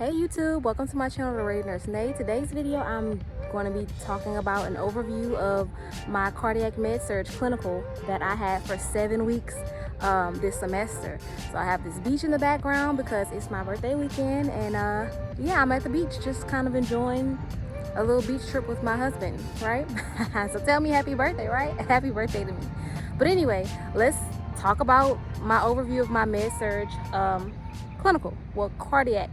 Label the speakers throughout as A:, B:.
A: Hey YouTube, welcome to my channel, The Radio Nurse Nay. Today's video I'm going to be talking about an overview of my cardiac med-surg clinical that I had for 7 weeks this semester. So I have this beach in the background because it's my birthday weekend, and yeah, I'm at the beach just kind of enjoying a little beach trip with my husband, right? So tell me happy birthday, right? Happy birthday to me. But anyway, let's talk about my overview of my med-surg clinical, well, cardiac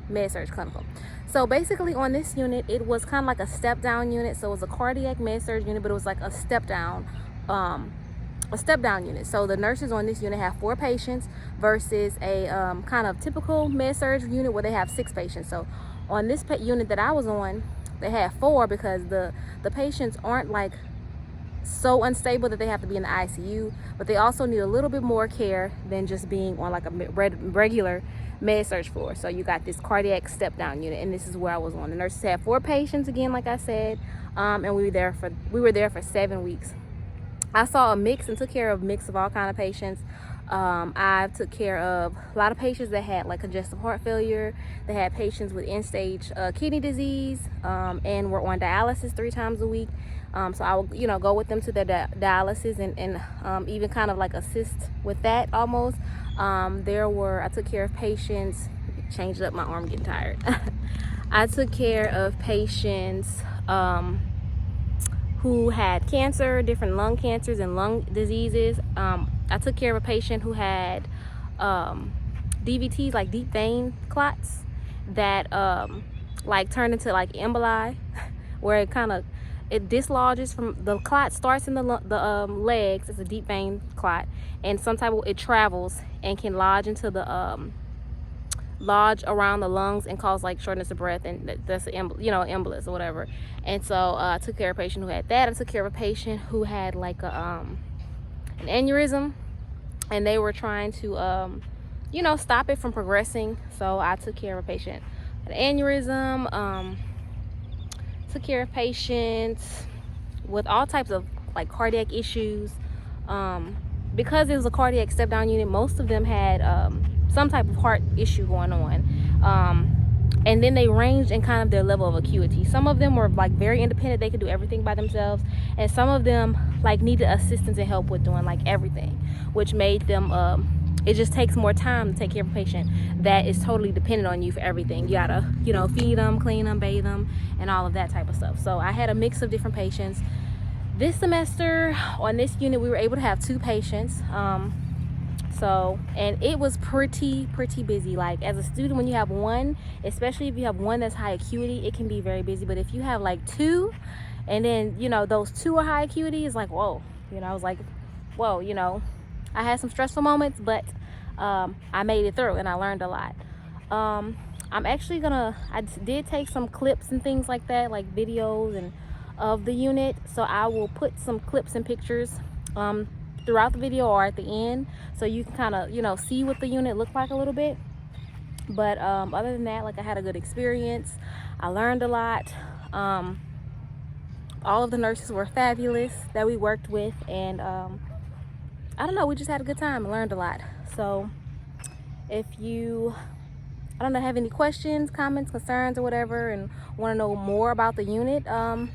A: med-surg clinical. So basically on this unit, it was kind of like a step down unit. So it was a cardiac med-surg unit, but it was like a step down unit. So the nurses on this unit have 4 patients versus a kind of typical med-surg unit where they have 6 patients. So on this unit that I was on, they had 4 because the patients aren't like so unstable that they have to be in the ICU, but they also need a little bit more care than just being on like a regular med-surg floor. So you got this cardiac step down unit, and this is where I was on. The nurses had 4 patients again, like I said, and we were there for 7 weeks. I saw a mix and took care of a mix of all kind of patients. I took care of a lot of patients that had like congestive heart failure. They had patients with end-stage kidney disease and were on dialysis 3 times a week. So I would, go with them to their dialysis and even kind of like assist with that almost. I took care of patients, changed up, my arm getting tired. I took care of patients who had cancer, different lung cancers and lung diseases. I took care of a patient who had DVTs, like deep vein clots, that like turned into like emboli, where it dislodges from the clot, starts in the legs. It's a deep vein clot, and it travels and can lodge into the lodge around the lungs and cause like shortness of breath, and that's an embolus or whatever. And so I took care of a patient who had that. I took care of a patient who had like an aneurysm, and they were trying to stop it from progressing. So I took care of a patient with an aneurysm. Took care of patients with all types of like cardiac issues. Because it was a cardiac step down unit, most of them had some type of heart issue going on. And then they ranged in kind of their level of acuity. Some of them were like very independent, they could do everything by themselves, and some of them like needed assistance and help with doing like everything, which made them it just takes more time to take care of a patient that is totally dependent on you for everything. You gotta, feed them, clean them, bathe them, and all of that type of stuff. So I had a mix of different patients. This semester on this unit, we were able to have 2 patients. And it was pretty busy. Like as a student, when you have one, especially if you have one that's high acuity, it can be very busy. But if you have like 2, and then, those 2 are high acuity, it's like, whoa. I was like, whoa, I had some stressful moments, but I made it through and I learned a lot. I did take some clips and things like that, like videos and of the unit. So I will put some clips and pictures throughout the video or at the end, so you can kind of, see what the unit looked like a little bit. But other than that, like, I had a good experience. I learned a lot. All of the nurses were fabulous that we worked with, and I don't know, we just had a good time and learned a lot. So if you, have any questions, comments, concerns, or whatever, and want to know more about the unit, or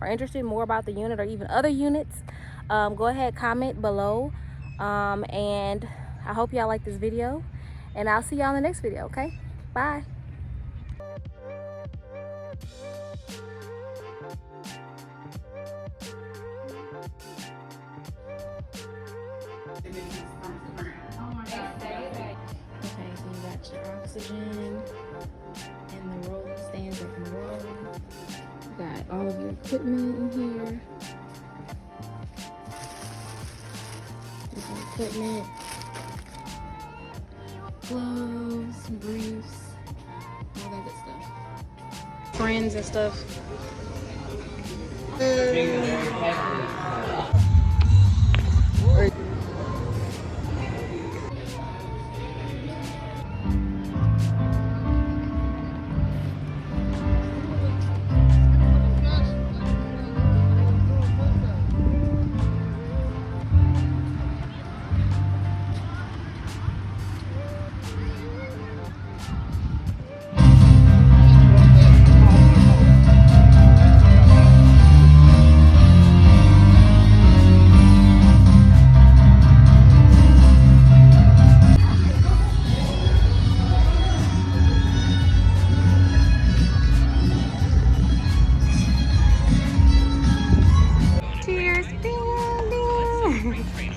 A: interested more about the unit or even other units, go ahead, comment below. And I hope y'all like this video, and I'll see y'all in the next video. Okay, bye. Okay, so you got your oxygen and the rolling stands that can roll. You got all of your equipment in here. There's your equipment, gloves, briefs, all that good stuff. Friends and stuff.
B: strength training.